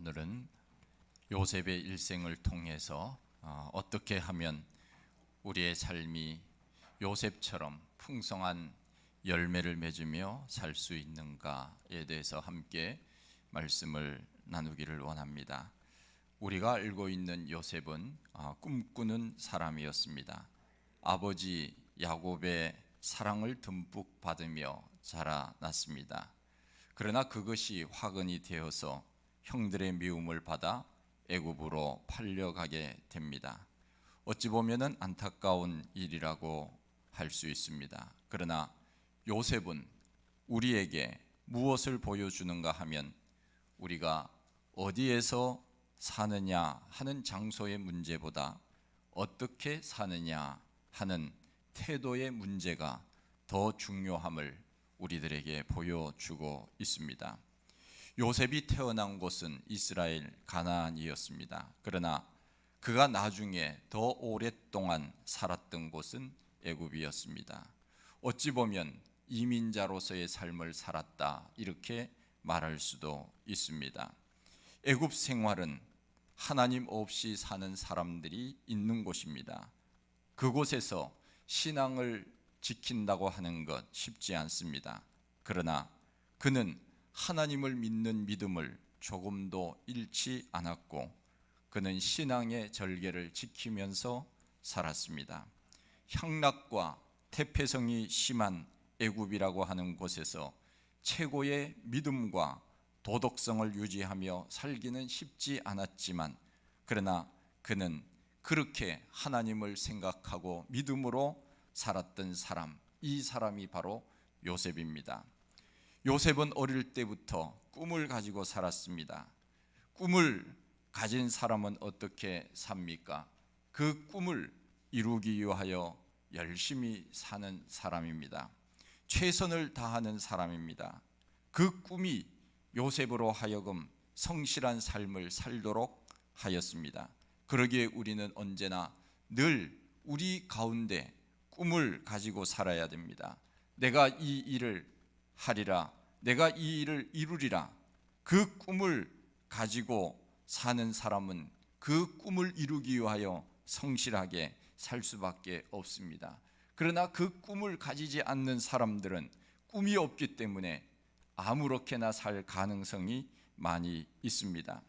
오늘은 요셉의 일생을 통해서 어떻게 하면 우리의 삶이 요셉처럼 풍성한 열매를 맺으며 살 수 있는가에 대해서 함께 말씀을 나누기를 원합니다. 우리가 알고 있는 요셉은 꿈꾸는 사람이었습니다. 아버지 야곱의 사랑을 듬뿍 받으며 자라났습니다. 그러나 그것이 화근이 되어서 형들의 미움을 받아 애굽으로 팔려가게 됩니다. 어찌 보면은 안타까운 일이라고 할 수 있습니다. 그러나 요셉은 우리에게 무엇을 보여주는가 하면 우리가 어디에서 사느냐 하는 장소의 문제보다 어떻게 사느냐 하는 태도의 문제가 더 중요함을 우리들에게 보여주고 있습니다. 요셉이 태어난 곳은 이스라엘 가나안이었습니다. 그러나 그가 나중에 더 오랫동안 살았던 곳은 애굽이었습니다. 어찌 보면 이민자로서의 삶을 살았다 이렇게 말할 수도 있습니다. 애굽 생활은 하나님 없이 사는 사람들이 있는 곳입니다. 그곳에서 신앙을 지킨다고 하는 것 쉽지 않습니다. 그러나 그는 하나님을 믿는 믿음을 조금도 잃지 않았고 그는 신앙의 절개를 지키면서 살았습니다. 향락과 태폐성이 심한 애굽이라고 하는 곳에서 최고의 믿음과 도덕성을 유지하며 살기는 쉽지 않았지만 그러나 그는 그렇게 하나님을 생각하고 믿음으로 살았던 사람, 이 사람이 바로 요셉입니다. 요셉은 어릴 때부터 꿈을 가지고 살았습니다. 꿈을 가진 사람은 어떻게 삽니까? 그 꿈을 이루기 위하여 열심히 사는 사람입니다. 최선을 다하는 사람입니다. 그 꿈이 요셉으로 하여금 성실한 삶을 살도록 하였습니다. 그러기에 우리는 언제나 늘 우리 가운데 꿈을 가지고 살아야 됩니다. 내가 이 일을 하리라, 내가 이 일을 이루리라. 그 꿈을 가지고 사는 사람은 그 꿈을 이루기 위하여 성실하게 살 수밖에 없습니다. 그러나 그 꿈을 가지지 않는 사람들은 꿈이 없기 때문에 아무렇게나 살 가능성이 많이 있습니다.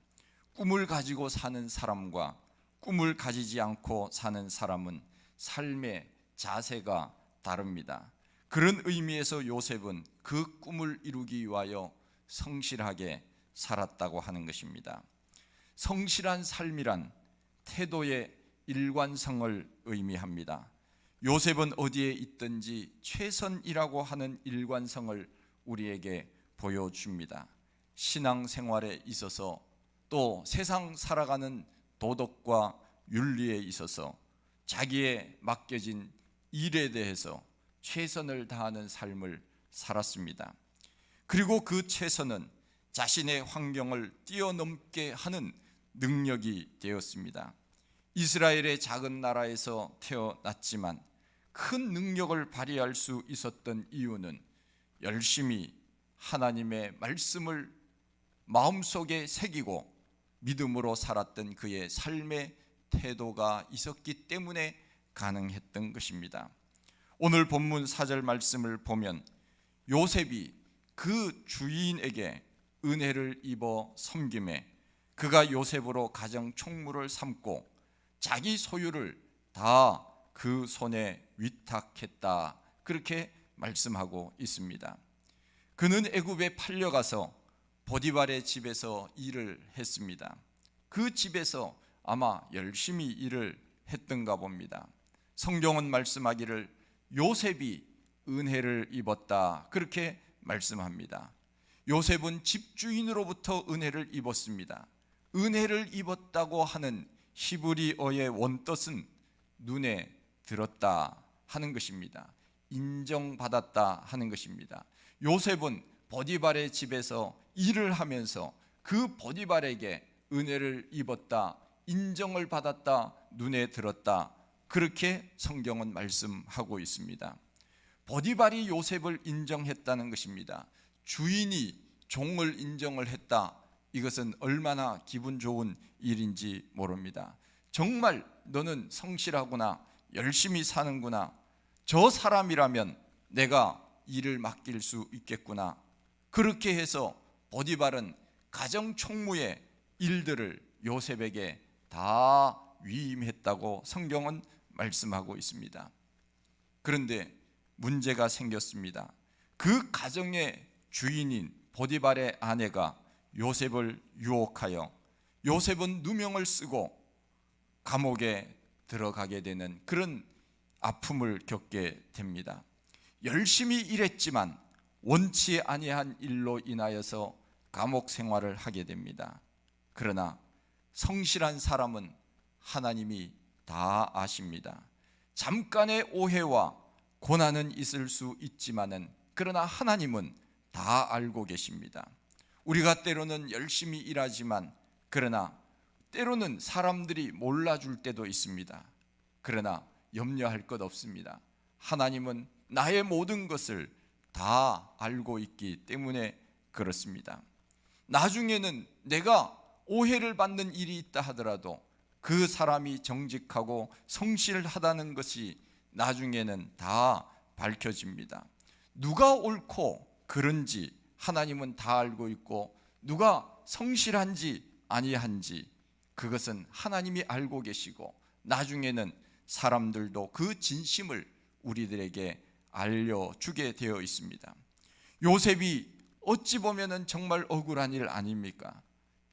꿈을 가지고 사는 사람과 꿈을 가지지 않고 사는 사람은 삶의 자세가 다릅니다. 그런 의미에서 요셉은 그 꿈을 이루기 위하여 성실하게 살았다고 하는 것입니다. 성실한 삶이란 태도의 일관성을 의미합니다. 요셉은 어디에 있든지 최선이라고 하는 일관성을 우리에게 보여줍니다. 신앙생활에 있어서 또 세상 살아가는 도덕과 윤리에 있어서 자기의 맡겨진 일에 대해서 최선을 다하는 삶을 살았습니다. 그리고 그 최선은 자신의 환경을 뛰어넘게 하는 능력이 되었습니다. 이스라엘의 작은 나라에서 태어났지만 큰 능력을 발휘할 수 있었던 이유는 열심히 하나님의 말씀을 마음속에 새기고 믿음으로 살았던 그의 삶의 태도가 있었기 때문에 가능했던 것입니다. 오늘 본문 4절 말씀을 보면 요셉이 그 주인에게 은혜를 입어 섬김에 그가 요셉으로 가정 총무를 삼고 자기 소유를 다 그 손에 위탁했다 그렇게 말씀하고 있습니다. 그는 애굽에 팔려가서 보디발의 집에서 일을 했습니다. 그 집에서 아마 열심히 일을 했던가 봅니다. 성경은 말씀하기를 요셉이 은혜를 입었다 그렇게 말씀합니다. 요셉은 집주인으로부터 은혜를 입었습니다. 은혜를 입었다고 하는 히브리어의 원뜻은 눈에 들었다 하는 것입니다. 인정받았다 하는 것입니다. 요셉은 보디발의 집에서 일을 하면서 그 보디발에게 은혜를 입었다, 인정을 받았다, 눈에 들었다 그렇게 성경은 말씀하고 있습니다. 보디발이 요셉을 인정했다는 것입니다. 주인이 종을 인정을 했다 이것은 얼마나 기분 좋은 일인지 모릅니다. 정말 너는 성실하구나, 열심히 사는구나, 저 사람이라면 내가 일을 맡길 수 있겠구나. 그렇게 해서 보디발은 가정 총무의 일들을 요셉에게 다 위임했다고 성경은 말씀하고 있습니다. 그런데 문제가 생겼습니다. 그 가정의 주인인 보디발의 아내가 요셉을 유혹하여 요셉은 누명을 쓰고 감옥에 들어가게 되는 그런 아픔을 겪게 됩니다. 열심히 일했지만 원치 아니한 일로 인하여서 감옥 생활을 하게 됩니다. 그러나 성실한 사람은 하나님이 다 아십니다. 잠깐의 오해와 고난은 있을 수 있지만은 그러나 하나님은 다 알고 계십니다. 우리가 때로는 열심히 일하지만 그러나 때로는 사람들이 몰라줄 때도 있습니다. 그러나 염려할 것 없습니다. 하나님은 나의 모든 것을 다 알고 있기 때문에 그렇습니다. 나중에는 내가 오해를 받는 일이 있다 하더라도 그 사람이 정직하고 성실하다는 것이 나중에는 다 밝혀집니다. 누가 옳고 그른지 하나님은 다 알고 있고 누가 성실한지 아니한지 그것은 하나님이 알고 계시고 나중에는 사람들도 그 진심을 우리들에게 알려주게 되어 있습니다. 요셉이 어찌 보면 정말 억울한 일 아닙니까?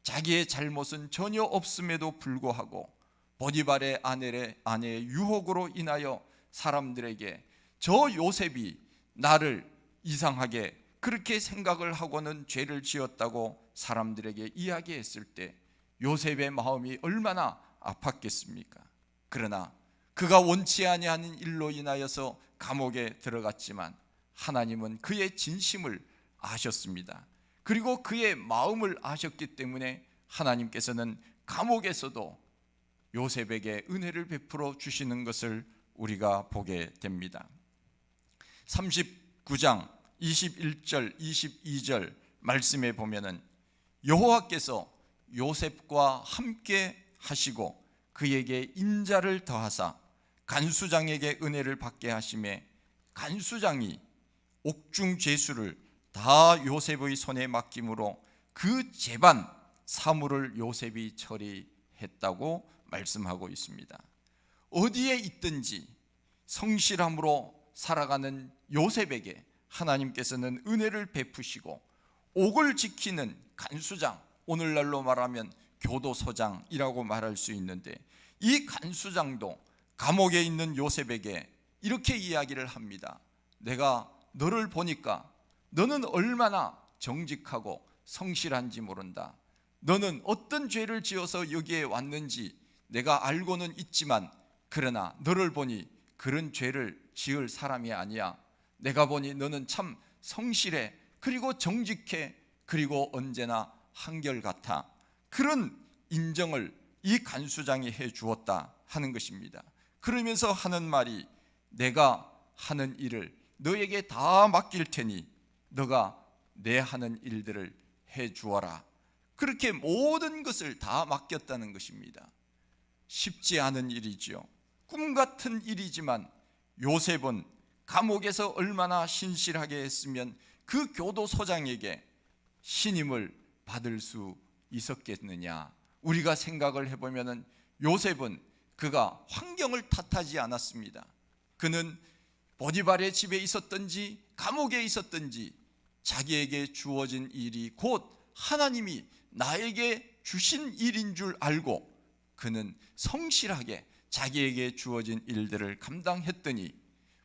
자기의 잘못은 전혀 없음에도 불구하고 보디발의 아내의 유혹으로 인하여 사람들에게 저 요셉이 나를 이상하게 그렇게 생각을 하고는 죄를 지었다고 사람들에게 이야기했을 때 요셉의 마음이 얼마나 아팠겠습니까? 그러나 그가 원치 아니하는 일로 인하여서 감옥에 들어갔지만 하나님은 그의 진심을 아셨습니다. 그리고 그의 마음을 아셨기 때문에 하나님께서는 감옥에서도 요셉에게 은혜를 베풀어 주시는 것을 우리가 보게 됩니다. 39장 21절 22절 말씀에 보면은 여호와께서 요셉과 함께 하시고 그에게 인자를 더하사 간수장에게 은혜를 받게 하심에 간수장이 옥중 죄수를 다 요셉의 손에 맡김으로 그 재반 사물을 요셉이 처리했다고 말씀하고 있습니다. 어디에 있든지 성실함으로 살아가는 요셉에게 하나님께서는 은혜를 베푸시고 옥을 지키는 간수장, 오늘날로 말하면 교도소장이라고 말할 수 있는데 이 간수장도 감옥에 있는 요셉에게 이렇게 이야기를 합니다. 내가 너를 보니까 너는 얼마나 정직하고 성실한지 모른다. 너는 어떤 죄를 지어서 여기에 왔는지 내가 알고는 있지만 그러나 너를 보니 그런 죄를 지을 사람이 아니야. 내가 보니 너는 참 성실해, 그리고 정직해, 그리고 언제나 한결같아. 그런 인정을 이 간수장이 해 주었다 하는 것입니다. 그러면서 하는 말이 내가 하는 일을 너에게 다 맡길 테니 너가 내 하는 일들을 해 주어라. 그렇게 모든 것을 다 맡겼다는 것입니다. 쉽지 않은 일이지요. 꿈 같은 일이지만 요셉은 감옥에서 얼마나 신실하게 했으면 그 교도소장에게 신임을 받을 수 있었겠느냐. 우리가 생각을 해보면 요셉은 그가 환경을 탓하지 않았습니다. 그는 보디발의 집에 있었든지 감옥에 있었든지 자기에게 주어진 일이 곧 하나님이 나에게 주신 일인 줄 알고 그는 성실하게 자기에게 주어진 일들을 감당했더니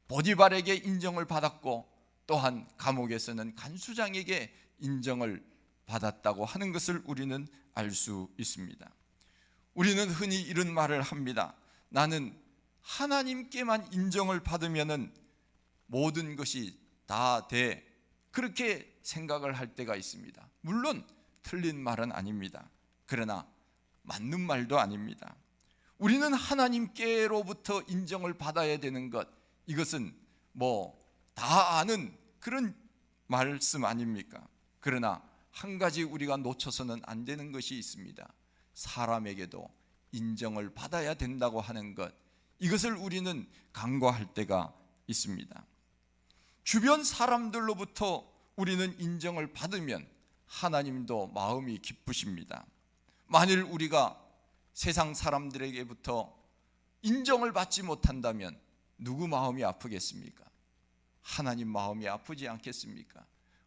보디발에게 인정을 받았고 또한 감옥에서는 간수장에게 인정을 받았다고 하는 것을 우리는 알 수 있습니다. 우리는 흔히 이런 말을 합니다. 나는 하나님께만 인정을 받으면은 모든 것이 다 돼. 그렇게 생각을 할 때가 있습니다. 물론 틀린 말은 아닙니다. 그러나 맞는 말도 아닙니다. 우리는 하나님께로부터 인정을 받아야 되는 것, 이것은 다 아는 그런 말씀 아닙니까? 그러나 한 가지 우리가 놓쳐서는 안 되는 것이 있습니다. 사람에게도 인정을 받아야 된다고 하는 것, 이것을 우리는 간과할 때가 있습니다. 주변 사람들로부터 우리는 인정을 받으면 하나님도 마음이 기쁘십니다. 만일 우리가 세상 사람들에게부터 인정을 받지 못한다면 누구 마음이 아프겠습니까? 하나님 마음이 아프지 않겠습니까?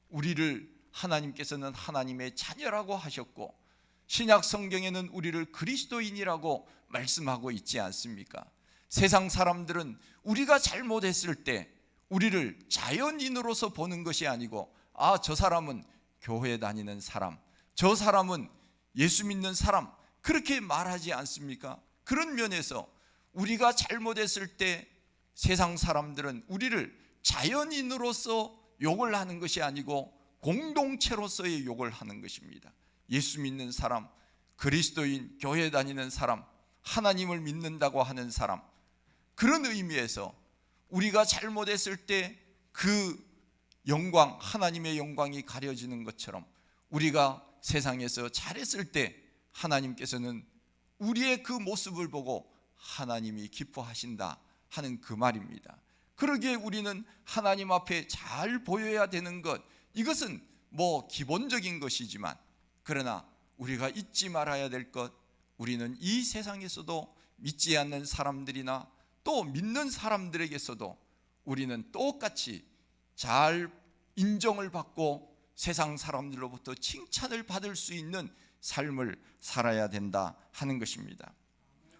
우리를 하나님께서는 하나님의 자녀라고 하셨고 신약 성경에는 우리를 그리스도인이라고 말씀하고 있지 않습니까? 세상 사람들은 우리가 잘못했을 때 우리를 자연인으로서 보는 것이 아니고, 저 사람은 교회 다니는 사람, 저 사람은 예수 믿는 사람, 그렇게 말하지 않습니까? 그런 면에서 우리가 잘못했을 때 세상 사람들은 우리를 자연인으로서 욕을 하는 것이 아니고 공동체로서의 욕을 하는 것입니다. 예수 믿는 사람, 그리스도인, 교회 다니는 사람, 하나님을 믿는다고 하는 사람, 그런 의미에서 우리가 잘못했을 때 그 영광, 하나님의 영광이 가려지는 것처럼 우리가 세상에서 잘했을 때 하나님께서는 우리의 그 모습을 보고 하나님이 기뻐하신다 하는 그 말입니다. 그러기에 우리는 하나님 앞에 잘 보여야 되는 것, 이것은 기본적인 것이지만, 그러나 우리가 잊지 말아야 될 것, 우리는 이 세상에서도 믿지 않는 사람들이나 또 믿는 사람들에게서도 우리는 똑같이 잘 인정을 받고 세상 사람들로부터 칭찬을 받을 수 있는 삶을 살아야 된다 하는 것입니다.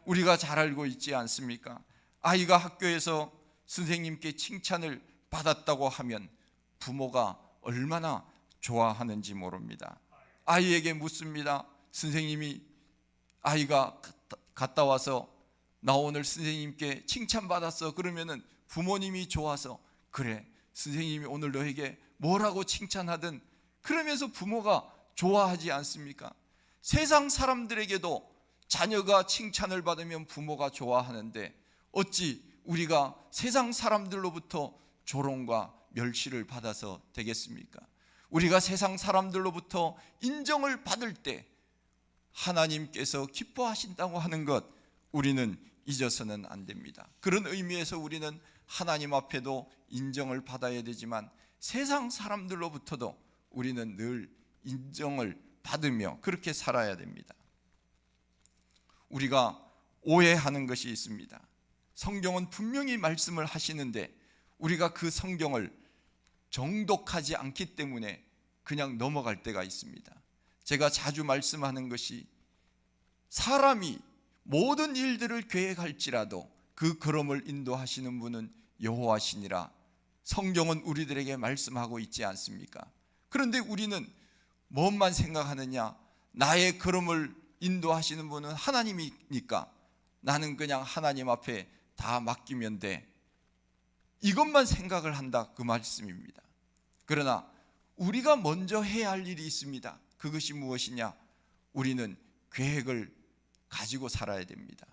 우리가 잘 알고 있지 않습니까? 아이가 학교에서 선생님께 칭찬을 받았다고 하면 부모가 얼마나 좋아하는지 모릅니다. 아이에게 묻습니다. 선생님이, 아이가 갔다 와서 나 오늘 선생님께 칭찬받았어. 그러면은 부모님이 좋아서, 그래, 선생님이 오늘 너에게 뭐라고 칭찬하든 그러면서 부모가 좋아하지 않습니까? 세상 사람들에게도 자녀가 칭찬을 받으면 부모가 좋아하는데 어찌 우리가 세상 사람들로부터 조롱과 멸시를 받아서 되겠습니까? 우리가 세상 사람들로부터 인정을 받을 때 하나님께서 기뻐하신다고 하는 것, 우리는 잊어서는 안 됩니다. 그런 의미에서 우리는 하나님 앞에도 인정을 받아야 되지만 세상 사람들로부터도 우리는 늘 인정을 받으며 그렇게 살아야 됩니다. 우리가 오해하는 것이 있습니다. 성경은 분명히 말씀을 하시는데 우리가 그 성경을 정독하지 않기 때문에 그냥 넘어갈 때가 있습니다. 제가 자주 말씀하는 것이, 사람이 모든 일들을 계획할지라도 그 걸음을 인도하시는 분은 여호와시니라 성경은 우리들에게 말씀하고 있지 않습니까? 그런데 우리는 뭔만 생각하느냐? 나의 걸음을 인도하시는 분은 하나님이니까 나는 그냥 하나님 앞에 다 맡기면 돼, 이것만 생각을 한다, 그 말씀입니다. 그러나 우리가 먼저 해야 할 일이 있습니다. 그것이 무엇이냐? 우리는 계획을 가지고 살아야 됩니다.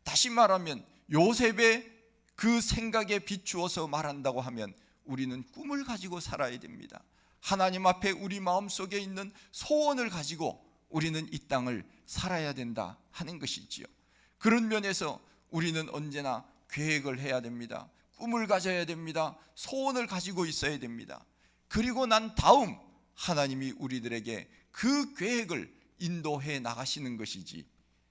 다시 말하면 요셉의 그 생각에 비추어서 말한다고 하면 우리는 꿈을 가지고 살아야 됩니다. 하나님 앞에 우리 마음속에 있는 소원을 가지고 우리는 이 땅을 살아야 된다 하는 것이지요. 그런 면에서 우리는 언제나 계획을 해야 됩니다. 꿈을 가져야 됩니다. 소원을 가지고 있어야 됩니다. 그리고 난 다음 하나님이 우리들에게 그 계획을 인도해 나가시는 것이지,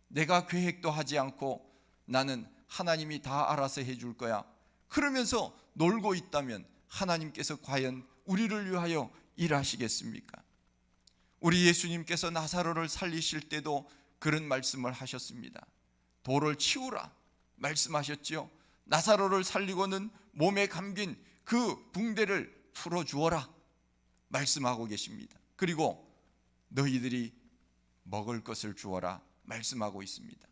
내가 계획도 하지 않고 나는 하나님이 다 알아서 해줄 거야 그러면서 놀고 있다면 하나님께서 과연 우리를 위하여 일하시겠습니까? 우리 예수님께서 나사로를 살리실 때도 그런 말씀을 하셨습니다. 돌을 치우라 말씀하셨지요. 나사로를 살리고는 몸에 감긴 그 붕대를 풀어주어라 말씀하고 계십니다. 그리고 너희들이 먹을 것을 주어라 말씀하고 있습니다.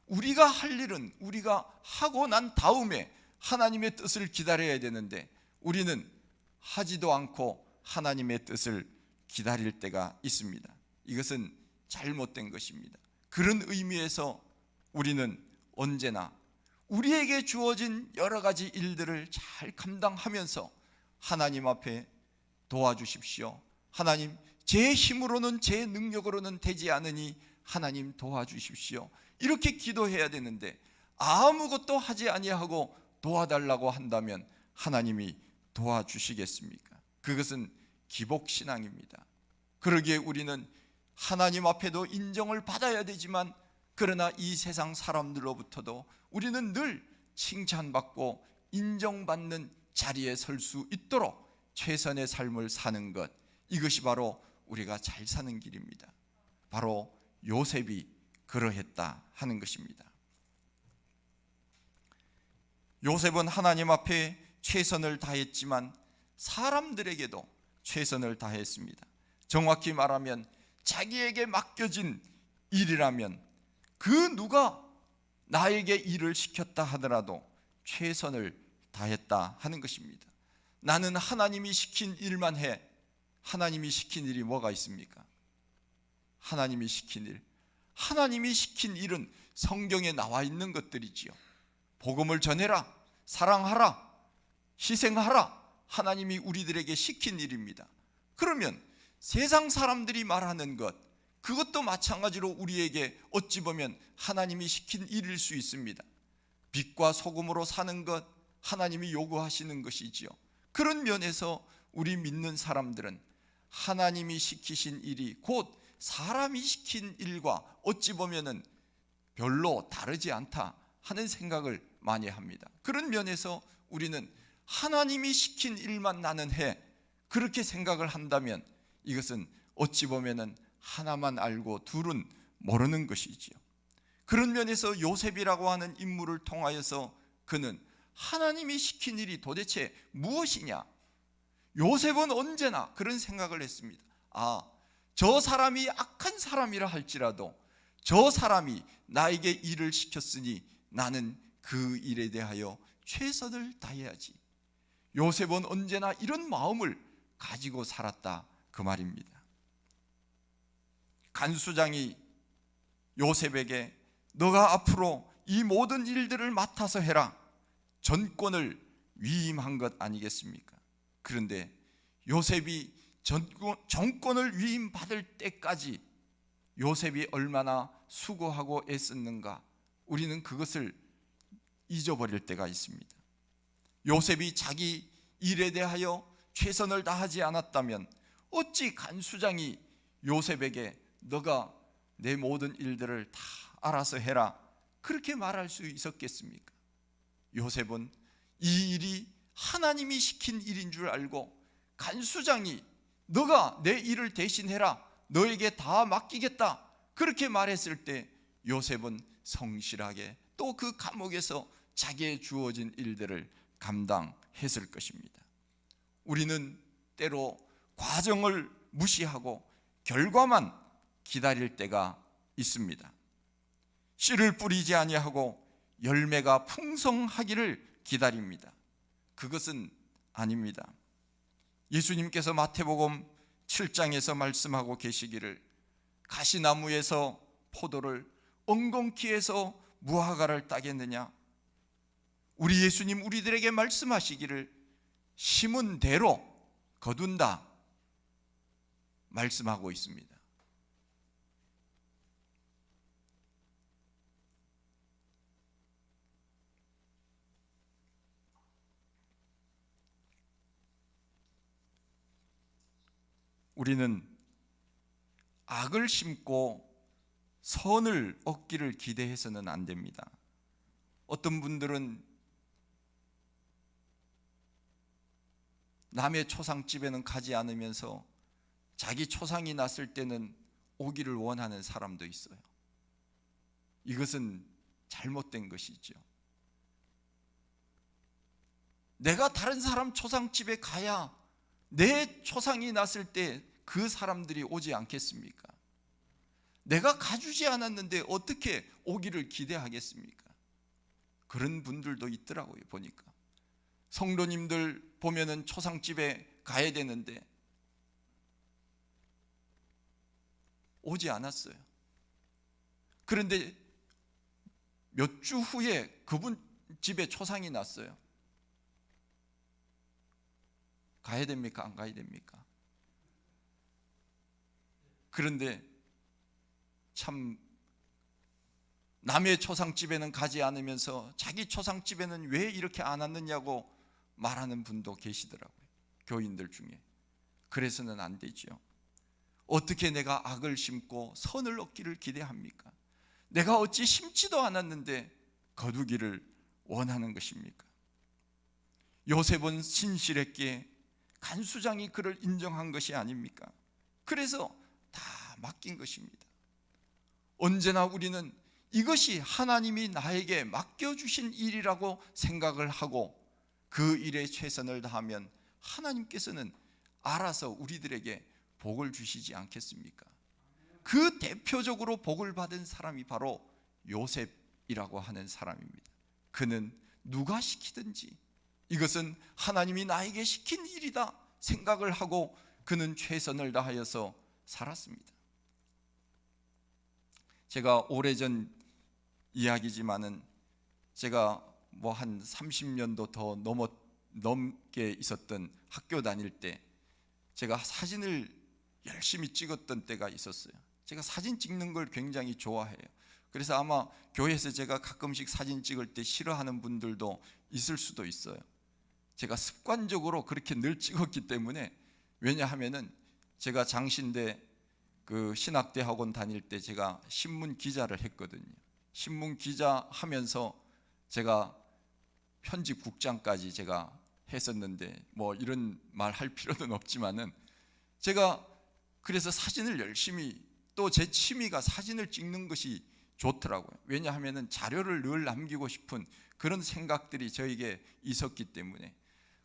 우리가 할 일은 우리가 하고 난 다음에 하나님의 뜻을 기다려야 되는데 우리는 하지도 않고 하나님의 뜻을 기다릴 때가 있습니다. 이것은 잘못된 것입니다. 그런 의미에서 우리는 언제나 우리에게 주어진 여러 가지 일들을 잘 감당하면서 하나님 앞에 도와주십시오, 하나님 제 힘으로는 제 능력으로는 되지 않으니 하나님 도와주십시오. 이렇게 기도해야 되는데 아무것도 하지 아니하고 도와달라고 한다면 하나님이 도와주시겠습니까? 그것은 기복신앙입니다. 그러기에 우리는 하나님 앞에도 인정을 받아야 되지만, 그러나 이 세상 사람들로부터도 우리는 늘 칭찬받고 인정받는 자리에 설 수 있도록 최선의 삶을 사는 것, 이것이 바로 우리가 잘 사는 길입니다. 바로 요셉이 그러했다 하는 것입니다. 요셉은 하나님 앞에 최선을 다했지만 사람들에게도 최선을 다했습니다. 정확히 말하면 자기에게 맡겨진 일이라면 그 누가 나에게 일을 시켰다 하더라도 최선을 다했다 하는 것입니다. 나는 하나님이 시킨 일만 해. 하나님이 시킨 일이 뭐가 있습니까? 하나님이 시킨 일, 하나님이 시킨 일은 성경에 나와 있는 것들이지요. 복음을 전해라, 사랑하라, 희생하라, 하나님이 우리들에게 시킨 일입니다. 그러면 세상 사람들이 말하는 것, 그것도 마찬가지로 우리에게 어찌 보면 하나님이 시킨 일일 수 있습니다. 빛과 소금으로 사는 것, 하나님이 요구하시는 것이지요. 그런 면에서 우리 믿는 사람들은 하나님이 시키신 일이 곧 사람이 시킨 일과 어찌 보면은 별로 다르지 않다 하는 생각을 많이 합니다. 그런 면에서 우리는 하나님이 시킨 일만 나는 해, 그렇게 생각을 한다면 이것은 어찌 보면은 하나만 알고 둘은 모르는 것이지요. 그런 면에서 요셉이라고 하는 인물을 통하여서 그는 하나님이 시킨 일이 도대체 무엇이냐, 요셉은 언제나 그런 생각을 했습니다. 저 사람이 악한 사람이라 할지라도 저 사람이 나에게 일을 시켰으니 나는 그 일에 대하여 최선을 다해야지. 요셉은 언제나 이런 마음을 가지고 살았다 그 말입니다. 간수장이 요셉에게 너가 앞으로 이 모든 일들을 맡아서 해라, 전권을 위임한 것 아니겠습니까? 그런데 요셉이 정권을 위임받을 때까지 요셉이 얼마나 수고하고 애썼는가, 우리는 그것을 잊어버릴 때가 있습니다. 요셉이 자기 일에 대하여 최선을 다하지 않았다면 어찌 간수장이 요셉에게 너가 내 모든 일들을 다 알아서 해라, 그렇게 말할 수 있었겠습니까? 요셉은 이 일이 하나님이 시킨 일인 줄 알고 간수장이 너가 내 일을 대신해라, 너에게 다 맡기겠다, 그렇게 말했을 때 요셉은 성실하게 또 그 감옥에서 자기의 주어진 일들을 감당했을 것입니다. 우리는 때로 과정을 무시하고 결과만 기다릴 때가 있습니다. 씨를 뿌리지 아니하고 열매가 풍성하기를 기다립니다. 그것은 아닙니다. 예수님께서 마태복음 7장에서 말씀하고 계시기를 가시나무에서 포도를, 엉겅퀴에서 무화과를 따겠느냐. 우리 예수님 우리들에게 말씀하시기를 심은 대로 거둔다 말씀하고 있습니다. 우리는 악을 심고 선을 얻기를 기대해서는 안 됩니다. 어떤 분들은 남의 초상집에는 가지 않으면서 자기 초상이 났을 때는 오기를 원하는 사람도 있어요. 이것은 잘못된 것이죠. 내가 다른 사람 초상집에 가야 내 초상이 났을 때 그 사람들이 오지 않겠습니까? 내가 가주지 않았는데 어떻게 오기를 기대하겠습니까? 그런 분들도 있더라고요. 보니까 성도님들 보면은 초상집에 가야 되는데 오지 않았어요. 그런데 몇 주 후에 그분 집에 초상이 났어요. 가야 됩니까? 안 가야 됩니까? 그런데 참 남의 초상집에는 가지 않으면서 자기 초상집에는 왜 이렇게 안 왔느냐고 말하는 분도 계시더라고요. 교인들 중에. 그래서는 안 되지요. 어떻게 내가 악을 심고 선을 얻기를 기대합니까? 내가 어찌 심지도 않았는데 거두기를 원하는 것입니까? 요셉은 신실했기에 간수장이 그를 인정한 것이 아닙니까? 그래서 다 맡긴 것입니다. 언제나 우리는 이것이 하나님이 나에게 맡겨주신 일이라고 생각을 하고 그 일에 최선을 다하면 하나님께서는 알아서 우리들에게 복을 주시지 않겠습니까? 그 대표적으로 복을 받은 사람이 바로 요셉이라고 하는 사람입니다. 그는 누가 시키든지 이것은 하나님이 나에게 시킨 일이다 생각을 하고 그는 최선을 다하여서 살았습니다. 제가 오래전 이야기지만은 제가 한 30년도 더 넘게 있었던 학교 다닐 때 제가 사진을 열심히 찍었던 때가 있었어요. 제가 사진 찍는 걸 굉장히 좋아해요. 그래서 아마 교회에서 제가 가끔씩 사진 찍을 때 싫어하는 분들도 있을 수도 있어요. 제가 습관적으로 그렇게 늘 찍었기 때문에, 왜냐하면은 제가 장신대 그 신학대 학원 다닐 때 제가 신문 기자를 했거든요. 신문 기자 하면서 제가 편집국장까지 제가 했었는데 이런 말 할 필요는 없지만은 제가 그래서 사진을 열심히, 또 제 취미가 사진을 찍는 것이 좋더라고요. 왜냐하면은 자료를 늘 남기고 싶은 그런 생각들이 저에게 있었기 때문에.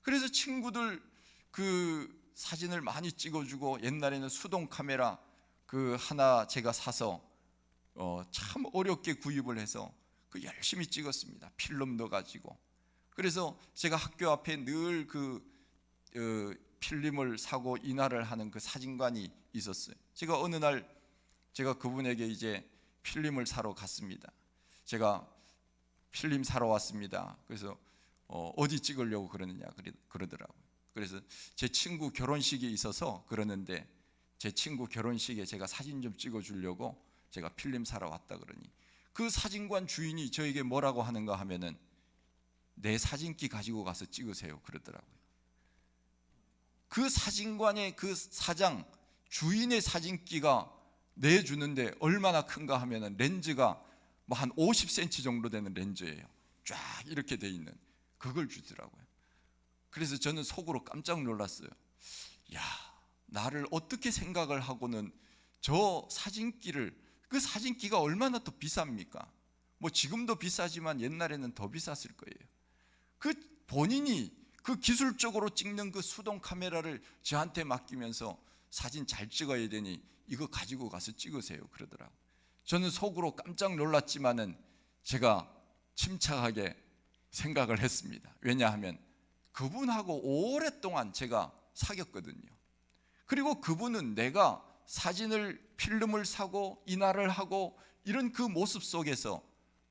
그래서 친구들 그 사진을 많이 찍어주고, 옛날에는 수동 카메라 그 하나 제가 사서 참 어렵게 구입을 해서 그 열심히 찍었습니다. 필름도 가지고. 그래서 제가 학교 앞에 늘 필름을 사고 인화를 하는 그 사진관이 있었어요. 제가 어느 날 제가 그분에게 이제 필름을 사러 갔습니다. 제가 필름 사러 왔습니다. 그래서 어디 찍으려고 그러더라고요. 그래서 제 친구 결혼식이 있어서 그러는데, 제 친구 결혼식에 제가 사진 좀 찍어주려고 제가 필름 사러 왔다 그러니 그 사진관 주인이 저에게 뭐라고 하는가 하면은 내 사진기 가지고 가서 찍으세요 그러더라고요. 그 사진관의 그 사장 주인의 사진기가 내주는데 얼마나 큰가 하면은 렌즈가 한 50cm 정도 되는 렌즈예요. 쫙 이렇게 돼 있는 그걸 주더라고요. 그래서 저는 속으로 깜짝 놀랐어요. 야, 나를 어떻게 생각을 하고는 저 사진기를, 그 사진기가 얼마나 더 비쌉니까? 지금도 비싸지만 옛날에는 더 비쌌을 거예요. 그 본인이 그 기술적으로 찍는 그 수동 카메라를 저한테 맡기면서 사진 잘 찍어야 되니 이거 가지고 가서 찍으세요 그러더라고요. 저는 속으로 깜짝 놀랐지만은 제가 침착하게 생각을 했습니다. 왜냐하면 그분하고 오랫동안 제가 사귀었거든요. 그리고 그분은 내가 사진을 필름을 사고 인화를 하고 이런 그 모습 속에서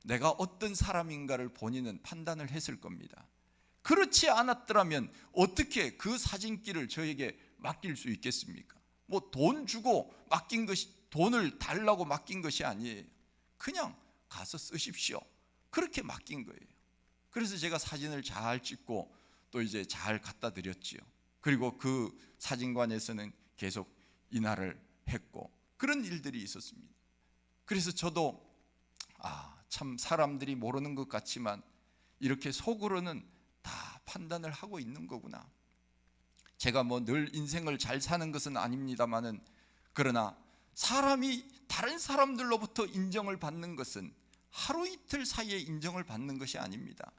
내가 어떤 사람인가를 본인은 판단을 했을 겁니다. 그렇지 않았더라면 어떻게 그 사진기를 저에게 맡길 수 있겠습니까? 돈 주고 맡긴 것이, 돈을 달라고 맡긴 것이 아니에요. 그냥 가서 쓰십시오. 그렇게 맡긴 거예요. 그래서 제가 사진을 잘 찍고 또 이제 잘 갖다 드렸지요. 그리고 그 사진관에서는 계속 인화를 했고 그런 일들이 있었습니다. 그래서 저도 참 사람들이 모르는 것 같지만 이렇게 속으로는 다 판단을 하고 있는 거구나. 제가 늘 인생을 잘 사는 것은 아닙니다만은, 그러나 사람이 다른 사람들로부터 인정을 받는 것은 하루 이틀 사이에 인정을 받는 것이 아닙니다.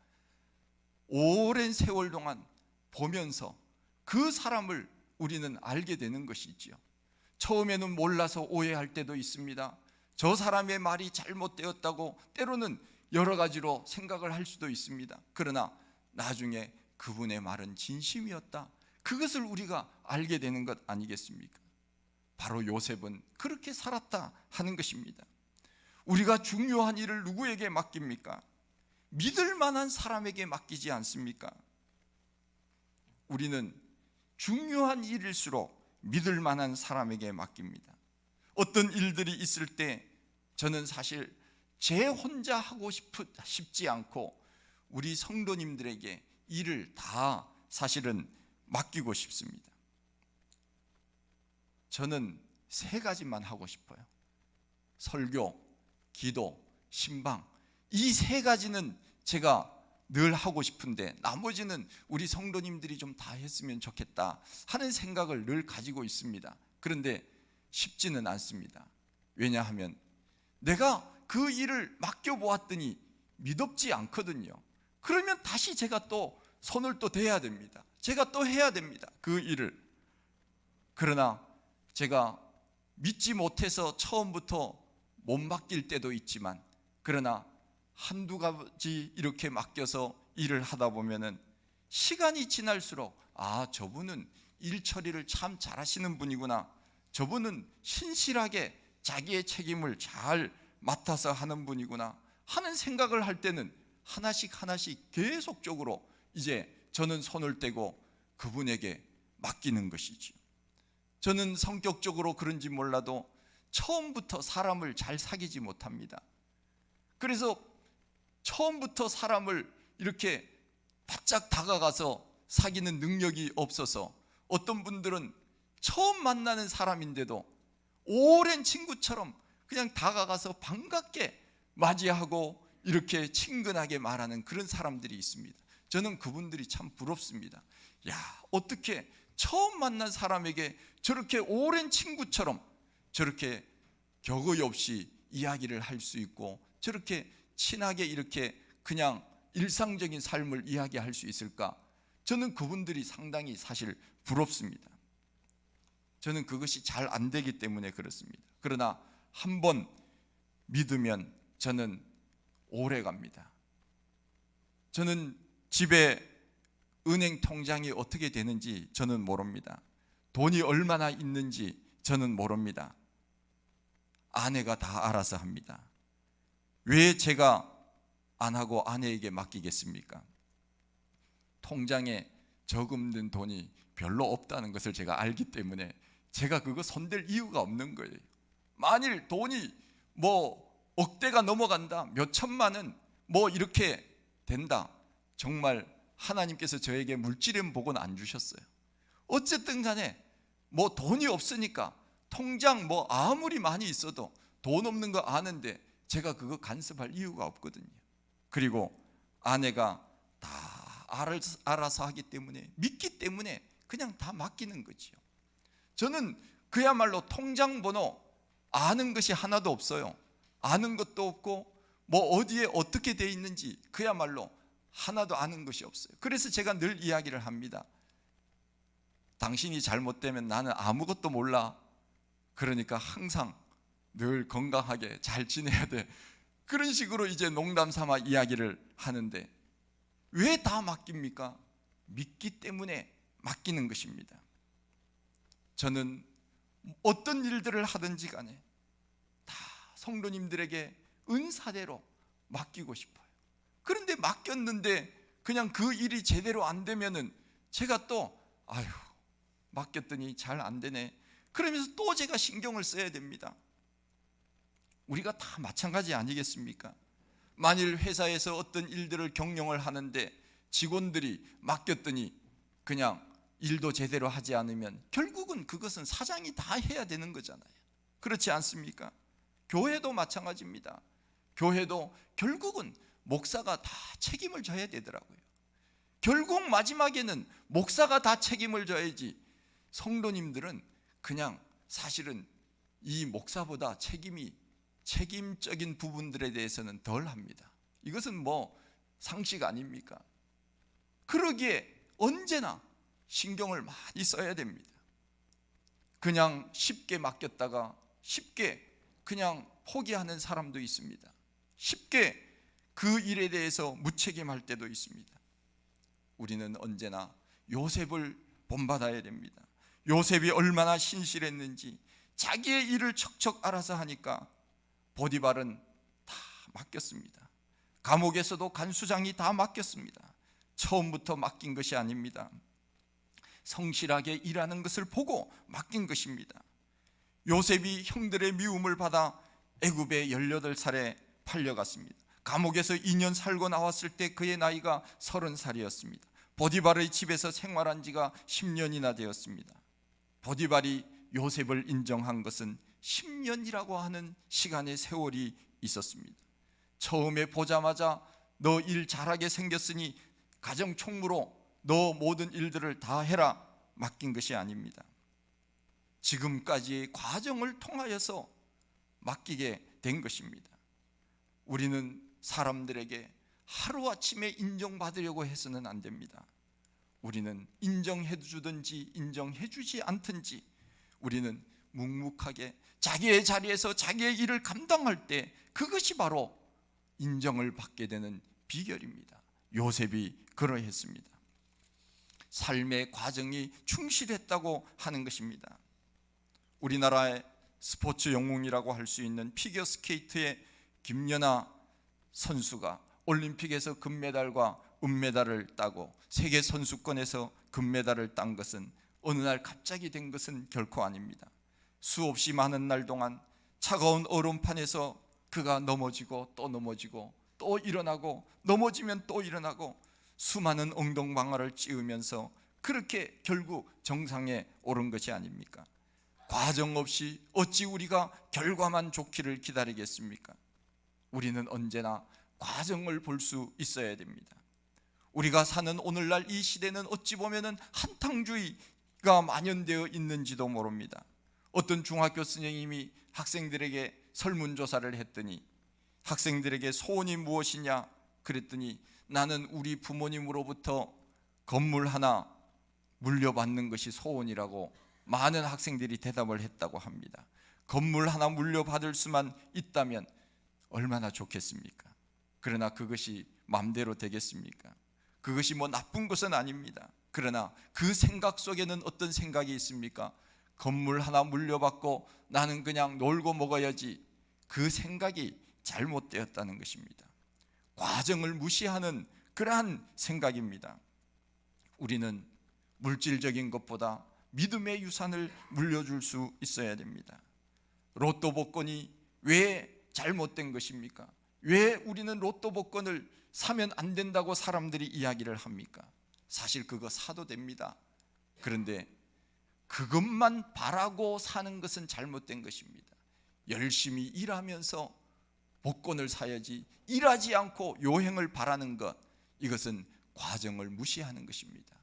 오랜 세월 동안 보면서 그 사람을 우리는 알게 되는 것이지요. 처음에는 몰라서 오해할 때도 있습니다. 저 사람의 말이 잘못되었다고 때로는 여러 가지로 생각을 할 수도 있습니다. 그러나 나중에 그분의 말은 진심이었다, 그것을 우리가 알게 되는 것 아니겠습니까? 바로 요셉은 그렇게 살았다 하는 것입니다. 우리가 중요한 일을 누구에게 맡깁니까? 믿을 만한 사람에게 맡기지 않습니까? 우리는 중요한 일일수록 믿을 만한 사람에게 맡깁니다. 어떤 일들이 있을 때 저는 사실 제 혼자 하고 싶지 않고 우리 성도님들에게 일을 다 사실은 맡기고 싶습니다. 저는 세 가지만 하고 싶어요. 설교, 기도, 신방, 이 세 가지는 제가 늘 하고 싶은데 나머지는 우리 성도님들이 좀 다 했으면 좋겠다 하는 생각을 늘 가지고 있습니다. 그런데 쉽지는 않습니다. 왜냐하면 내가 그 일을 맡겨보았더니 미덥지 않거든요. 그러면 다시 제가 또 손을 또 대야 됩니다. 제가 또 해야 됩니다, 그 일을. 그러나 제가 믿지 못해서 처음부터 못 맡길 때도 있지만, 그러나 한두 가지 이렇게 맡겨서 일을 하다 보면은 시간이 지날수록 저분은 일 처리를 참 잘하시는 분이구나, 저분은 신실하게 자기의 책임을 잘 맡아서 하는 분이구나 하는 생각을 할 때는 하나씩 하나씩 계속적으로 이제 저는 손을 떼고 그분에게 맡기는 것이죠. 저는 성격적으로 그런지 몰라도 처음부터 사람을 잘 사귀지 못합니다. 그래서 처음부터 사람을 이렇게 바짝 다가가서 사귀는 능력이 없어서 어떤 분들은 처음 만나는 사람인데도 오랜 친구처럼 그냥 다가가서 반갑게 맞이하고 이렇게 친근하게 말하는 그런 사람들이 있습니다. 저는 그분들이 참 부럽습니다. 어떻게 처음 만난 사람에게 저렇게 오랜 친구처럼 저렇게 격의 없이 이야기를 할 수 있고 저렇게 친하게 이렇게 그냥 일상적인 삶을 이야기할 수 있을까? 저는 그분들이 상당히 사실 부럽습니다. 저는 그것이 잘 안 되기 때문에 그렇습니다. 그러나 한번 믿으면 저는 오래 갑니다. 저는 집에 은행 통장이 어떻게 되는지 저는 모릅니다. 돈이 얼마나 있는지 저는 모릅니다. 아내가 다 알아서 합니다. 왜 제가 안 하고 아내에게 맡기겠습니까? 통장에 저금된 돈이 별로 없다는 것을 제가 알기 때문에 제가 그거 손댈 이유가 없는 거예요. 만일 돈이 억대가 넘어간다, 몇 천만은 이렇게 된다, 정말 하나님께서 저에게 물질의 복은 안 주셨어요. 어쨌든 간에 돈이 없으니까 통장 아무리 많이 있어도 돈 없는 거 아는데 제가 그거 간섭할 이유가 없거든요. 그리고 아내가 다 알아서 하기 때문에, 믿기 때문에 그냥 다 맡기는 거지요. 저는 그야말로 통장 번호 아는 것이 하나도 없어요. 아는 것도 없고 어디에 어떻게 돼 있는지 그야말로 하나도 아는 것이 없어요. 그래서 제가 늘 이야기를 합니다. 당신이 잘못되면 나는 아무것도 몰라. 그러니까 항상 늘 건강하게 잘 지내야 돼. 그런 식으로 이제 농담 삼아 이야기를 하는데 왜 다 맡깁니까? 믿기 때문에 맡기는 것입니다. 저는 어떤 일들을 하든지 간에 다 성도님들에게 은사대로 맡기고 싶어요. 그런데 맡겼는데 그냥 그 일이 제대로 안 되면은 제가 또 맡겼더니 잘 안 되네, 그러면서 또 제가 신경을 써야 됩니다. 우리가 다 마찬가지 아니겠습니까? 만일 회사에서 어떤 일들을 경영을 하는데 직원들이 맡겼더니 그냥 일도 제대로 하지 않으면 결국은 그것은 사장이 다 해야 되는 거잖아요. 그렇지 않습니까? 교회도 마찬가지입니다. 교회도 결국은 목사가 다 책임을 져야 되더라고요. 결국 마지막에는 목사가 다 책임을 져야지 성도님들은 그냥 사실은 이 목사보다 책임적인 부분들에 대해서는 덜 합니다. 이것은 상식 아닙니까? 그러기에 언제나 신경을 많이 써야 됩니다. 그냥 쉽게 맡겼다가 쉽게 그냥 포기하는 사람도 있습니다. 쉽게 그 일에 대해서 무책임할 때도 있습니다. 우리는 언제나 요셉을 본받아야 됩니다. 요셉이 얼마나 신실했는지 자기의 일을 척척 알아서 하니까 보디발은 다 맡겼습니다. 감옥에서도 간수장이 다 맡겼습니다. 처음부터 맡긴 것이 아닙니다. 성실하게 일하는 것을 보고 맡긴 것입니다. 요셉이 형들의 미움을 받아 애굽에 18살에 팔려갔습니다. 감옥에서 2년 살고 나왔을 때 그의 나이가 30살이었습니다. 보디발의 집에서 생활한 지가 10년이나 되었습니다. 보디발이 요셉을 인정한 것은 10년이라고 하는 시간의 세월이 있었습니다. 처음에 보자마자 너 일 잘하게 생겼으니 가정 총무로 너 모든 일들을 다 해라 맡긴 것이 아닙니다. 지금까지의 과정을 통하여서 맡기게 된 것입니다. 우리는 사람들에게 하루아침에 인정받으려고 해서는 안 됩니다. 우리는 인정해 주든지 인정해 주지 않든지 우리는 묵묵하게 자기의 자리에서 자기의 일을 감당할 때 그것이 바로 인정을 받게 되는 비결입니다. 요셉이 그러했습니다. 삶의 과정이 충실했다고 하는 것입니다. 우리나라의 스포츠 영웅이라고 할 수 있는 피겨스케이트의 김연아 선수가 올림픽에서 금메달과 은메달을 따고 세계 선수권에서 금메달을 딴 것은 어느 날 갑자기 된 것은 결코 아닙니다. 수없이 많은 날 동안 차가운 얼음판에서 그가 넘어지고 또 넘어지고 또 일어나고 넘어지면 또 일어나고 수많은 엉덩방아를 찧으면서 그렇게 결국 정상에 오른 것이 아닙니까? 과정 없이 어찌 우리가 결과만 좋기를 기다리겠습니까? 우리는 언제나 과정을 볼 수 있어야 됩니다. 우리가 사는 오늘날 이 시대는 어찌 보면 한탕주의가 만연되어 있는지도 모릅니다. 어떤 중학교 선생님이 학생들에게 설문조사를 했더니 학생들에게 소원이 무엇이냐 그랬더니 나는 우리 부모님으로부터 건물 하나 물려받는 것이 소원이라고 많은 학생들이 대답을 했다고 합니다. 건물 하나 물려받을 수만 있다면 얼마나 좋겠습니까? 그러나 그것이 마음대로 되겠습니까? 그것이 뭐 나쁜 것은 아닙니다. 그러나 그 생각 속에는 어떤 생각이 있습니까? 건물 하나 물려받고 나는 그냥 놀고 먹어야지. 그 생각이 잘못되었다는 것입니다. 과정을 무시하는 그러한 생각입니다. 우리는 물질적인 것보다 믿음의 유산을 물려줄 수 있어야 됩니다. 로또 복권이 왜 잘못된 것입니까? 왜 우리는 로또 복권을 사면 안 된다고 사람들이 이야기를 합니까? 사실 그거 사도 됩니다. 그런데 그것만 바라고 사는 것은 잘못된 것입니다. 열심히 일하면서 복권을 사야지 일하지 않고 요행을 바라는 것, 이것은 과정을 무시하는 것입니다.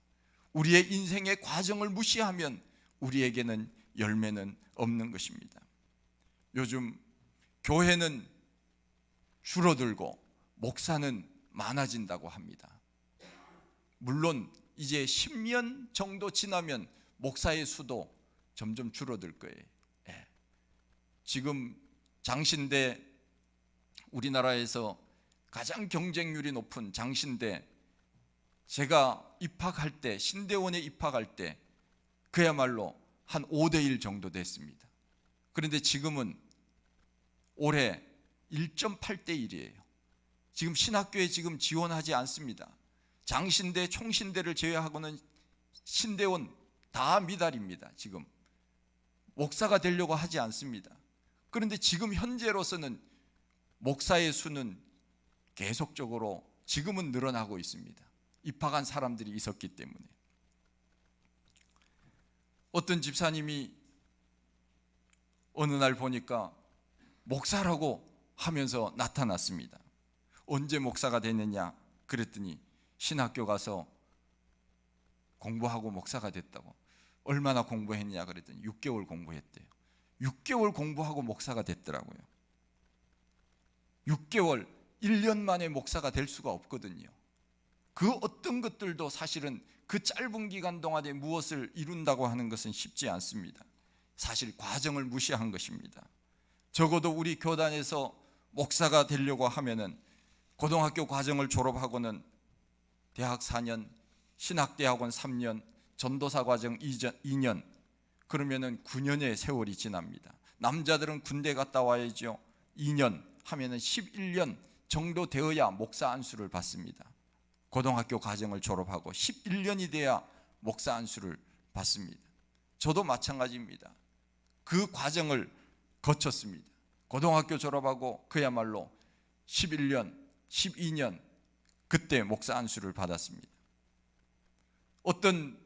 우리의 인생의 과정을 무시하면 우리에게는 열매는 없는 것입니다. 요즘 교회는 줄어들고 목사는 많아진다고 합니다. 물론 이제 10년 정도 지나면 목사의 수도 점점 줄어들 거예요. 지금 장신대, 우리나라에서 가장 경쟁률이 높은 장신대, 제가 입학할 때, 신대원에 입학할 때 그야말로 한 5대1 정도 됐습니다. 그런데 지금은 올해 1.8대1이에요. 지금 신학교에 지금 지원하지 않습니다. 장신대, 총신대를 제외하고는 신대원 다 미달입니다. 지금 목사가 되려고 하지 않습니다. 그런데 지금 현재로서는 목사의 수는 계속적으로 지금은 늘어나고 있습니다. 입학한 사람들이 있었기 때문에. 어떤 집사님이 어느 날 보니까 목사라고 하면서 나타났습니다. 언제 목사가 됐느냐 그랬더니 신학교 가서 공부하고 목사가 됐다고. 얼마나 공부했냐 그랬더니 6개월 공부했대요. 6개월 공부하고 목사가 됐더라고요. 6개월, 1년 만에 목사가 될 수가 없거든요. 그 어떤 것들도 사실은 그 짧은 기간 동안에 무엇을 이룬다고 하는 것은 쉽지 않습니다. 사실 과정을 무시한 것입니다. 적어도 우리 교단에서 목사가 되려고 하면은 고등학교 과정을 졸업하고는 대학 4년, 신학대학원 3년, 전도사 과정 2년, 그러면은 9년의 세월이 지납니다. 남자들은 군대 갔다 와야죠. 2년 하면은 11년 정도 되어야 목사 안수를 받습니다. 고등학교 과정을 졸업하고 11년이 돼야 목사 안수를 받습니다. 저도 마찬가지입니다. 그 과정을 거쳤습니다. 고등학교 졸업하고 그야말로 11년, 12년 그때 목사 안수를 받았습니다. 어떤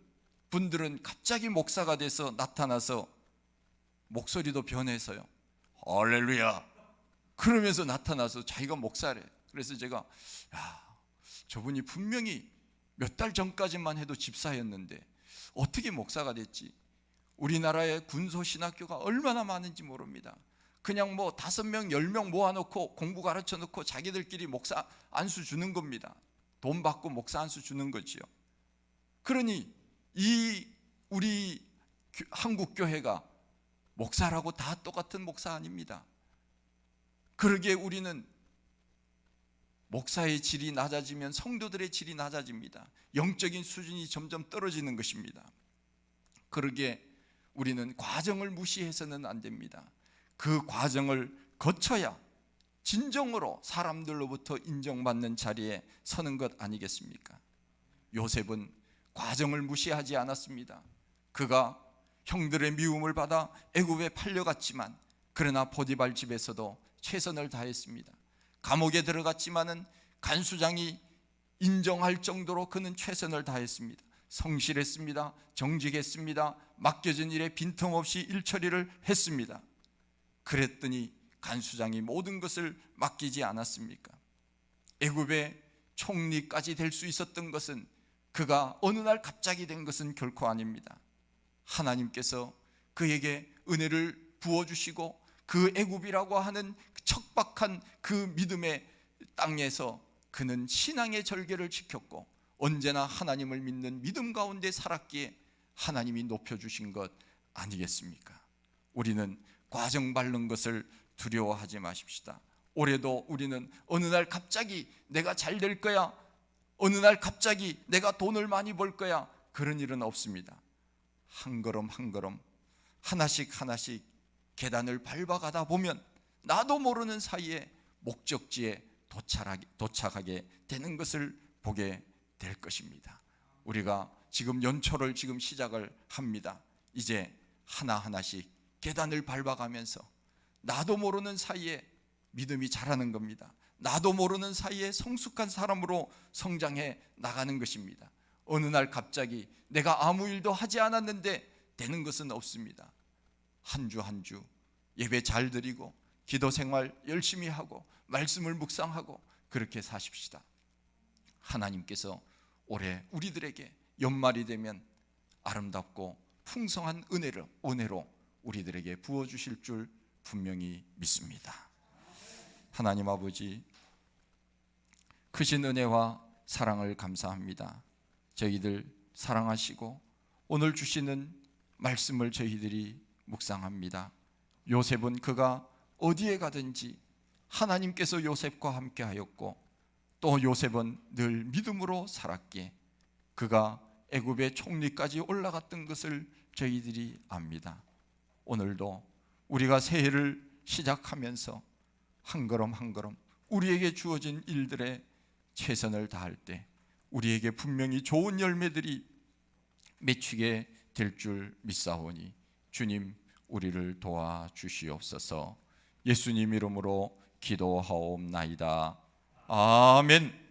분들은 갑자기 목사가 돼서 나타나서 목소리도 변해서요, 할렐루야 그러면서 나타나서 자기가 목사래. 그래서 제가 저분이 분명히 몇 달 전까지만 해도 집사였는데 어떻게 목사가 됐지? 우리나라의 군소신학교가 얼마나 많은지 모릅니다. 그냥 5명, 10명 모아놓고 공부 가르쳐 놓고 자기들끼리 목사 안수 주는 겁니다. 돈 받고 목사 안수 주는 거지요. 그러니 우리 한국 교회가 목사라고 다 똑같은 목사 아닙니다. 그러기에 우리는 목사의 질이 낮아지면 성도들의 질이 낮아집니다. 영적인 수준이 점점 떨어지는 것입니다. 그러기에 우리는 과정을 무시해서는 안 됩니다. 그 과정을 거쳐야 진정으로 사람들로부터 인정받는 자리에 서는 것 아니겠습니까? 요셉은 과정을 무시하지 않았습니다. 그가 형들의 미움을 받아 애굽에 팔려갔지만 그러나 보디발 집에서도 최선을 다했습니다. 감옥에 들어갔지만은 간수장이 인정할 정도로 그는 최선을 다했습니다. 성실했습니다. 정직했습니다. 맡겨진 일에 빈틈없이 일 처리를 했습니다. 그랬더니 간수장이 모든 것을 맡기지 않았습니까? 애굽의 총리까지 될 수 있었던 것은 그가 어느 날 갑자기 된 것은 결코 아닙니다. 하나님께서 그에게 은혜를 부어주시고 그 애굽이라고 하는 척박한 그 믿음의 땅에서 그는 신앙의 절개를 지켰고 언제나 하나님을 믿는 믿음 가운데 살았기에 하나님이 높여주신 것 아니겠습니까? 우리는 과정 밟는 것을 두려워하지 마십시다. 올해도 우리는 어느 날 갑자기 내가 잘 될 거야, 어느 날 갑자기 내가 돈을 많이 벌 거야, 그런 일은 없습니다. 한 걸음 한 걸음 하나씩 하나씩 계단을 밟아가다 보면 나도 모르는 사이에 목적지에 도착하게 되는 것을 보게 될 것입니다. 우리가 지금 연초를 지금 시작을 합니다. 이제 하나하나씩 계단을 밟아가면서 나도 모르는 사이에 믿음이 자라는 겁니다. 나도 모르는 사이에 성숙한 사람으로 성장해 나가는 것입니다. 어느 날 갑자기 내가 아무 일도 하지 않았는데 되는 것은 없습니다. 한 주 한 주 예배 잘 드리고 기도 생활 열심히 하고 말씀을 묵상하고 그렇게 사십시다. 하나님께서 올해 우리들에게 연말이 되면 아름답고 풍성한 은혜로 우리들에게 부어주실 줄 분명히 믿습니다. 하나님 아버지, 크신 은혜와 사랑을 감사합니다. 저희들 사랑하시고 오늘 주시는 말씀을 저희들이 묵상합니다. 요셉은 그가 어디에 가든지 하나님께서 요셉과 함께 하였고 또 요셉은 늘 믿음으로 살았기에 그가 애굽의 총리까지 올라갔던 것을 저희들이 압니다. 오늘도 우리가 새해를 시작하면서 한 걸음 한 걸음 우리에게 주어진 일들에 최선을 다할 때 우리에게 분명히 좋은 열매들이 맺히게 될 줄 믿사오니 주님 우리를 도와주시옵소서. 예수님 이름으로 기도하옵나이다. 아멘.